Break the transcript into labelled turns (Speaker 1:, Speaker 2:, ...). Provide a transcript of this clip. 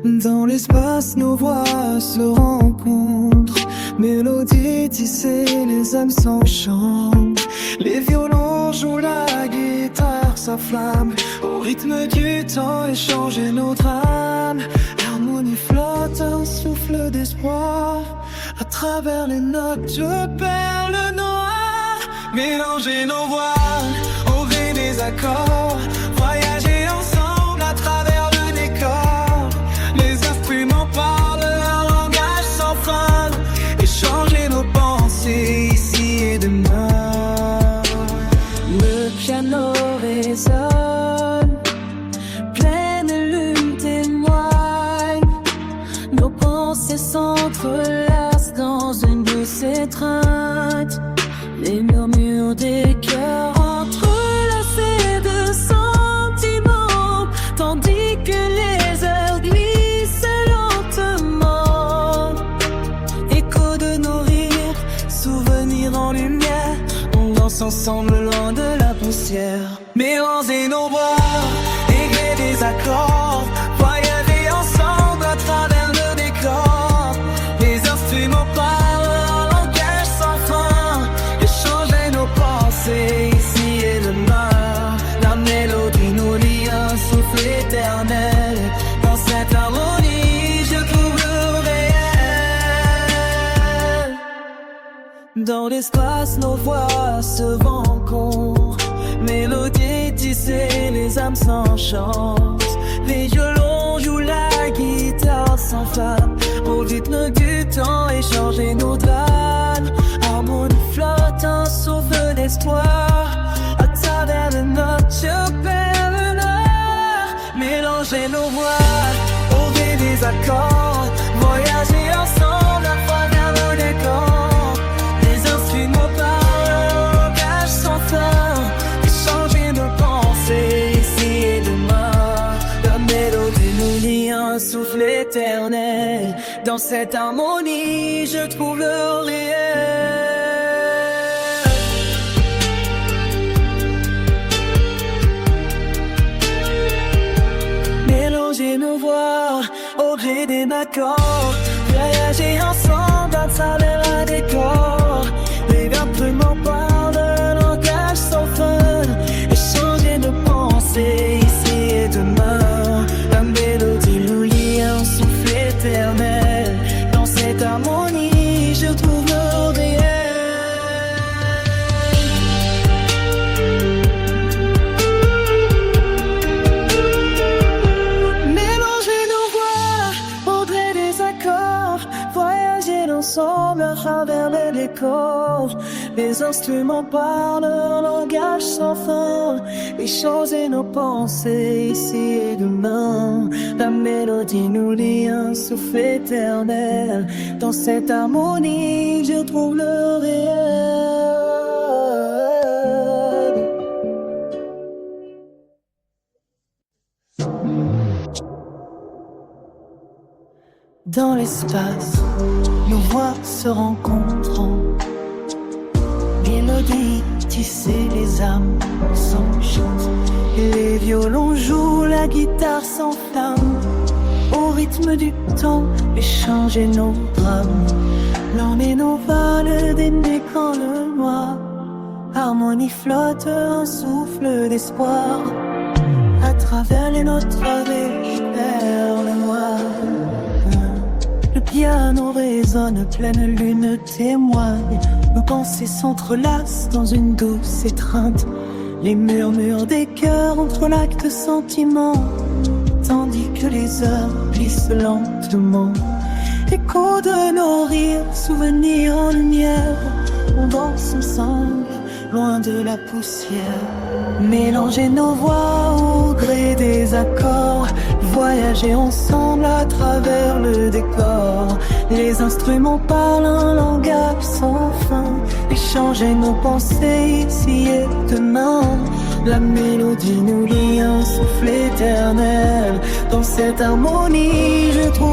Speaker 1: Dans l'espace, nos voix se rencontrent. Mélodie tissée, les âmes s'enchantent. Les violons jouent, la guitare s'enflamme. Au rythme du temps, échanger notre âme. L'harmonie flotte, un souffle d'espoir. À travers les notes de perles noires. Mélanger nos voix au gré des accords. Voyager ensemble à travers le décor. Les instruments parlent un langage sans fin. Échanger nos pensées ici et demain.
Speaker 2: Le piano résonne, pleine lune témoigne. Nos pensées s'entrelacent dans une douce étreinte. Les murmures des cœurs entrelacés de sentiments, tandis que les heures glissent lentement. Écho de nos rires, souvenirs en lumière. On danse ensemble loin de la poussière.
Speaker 1: Mélanger nos voix, aiguer des accords. Voyager ensemble à travers le décor. Les instruments parlent un langage sans fin. Échanger nos pensées ici et demain. La mélodie nous lie, un souffle éternel. Dans cette harmonie, je trouve le réel.
Speaker 2: Dans l'espace, nos voix se rencontrent. Mélodie tissée, les âmes s'enchantent. Les violons jouent, la guitare s'enflamme. Au rythme du temps, échanger nos âmes. Harmonie flotte, un souffle d'espoir. À travers les notes, je perds le nord.
Speaker 1: Mélanger nos voix au gré des accords. Voyager ensemble à travers le décor. Les instruments parlent un langage sans fin. Échanger nos pensées ici et demain. La mélodie nous lie, un souffle éternel. Dans cette harmonie, je trouve le réel. Mélanger nos voix au gré des accords. Voyager ensemble à travers un décor. Les instruments parlent un langage sans fin. Échanger nos pensées ici et demain. La mélodie nous lie, un souffle éternel. Dans cette harmonie, je trouve le réel. Mélanger nos voix au gré des accords. Voyager ensemble à travers les décors. Les instruments parlent un langage sans fin. Échanger nos pensées ici et demain. La mélodie nous lie, un souffle éternel. Dans cette harmonie, je trouve le réel. Dans l'espace, nos voix se rencontrent. Mélodie tissée, les âmes s'enchantent. Les violons jouent, la guitare s'enflamme. Au rythme du temps, échanger nos drames. L'un et nos vols dénudés quand le noir. Harmonie flotte, un souffle d'espoir. À travers les notes des perles noires. Le piano résonne, pleine lune témoigne. Nos pensées s'entrelacent dans une douce étreinte. Les murmures des cœurs entrelaquent de sentiments, tandis que les heures glissent lentement. Écho de nos rires, souvenirs en lumière. On danse ensemble, loin de la poussière. Mélanger nos voix au gré des accords. Voyager ensemble à travers le décor. Les instruments parlent un langage sans fin. Échanger nos pensées ici et demain. La mélodie nous lie, un souffle éternel. Dans cette harmonie, je trouve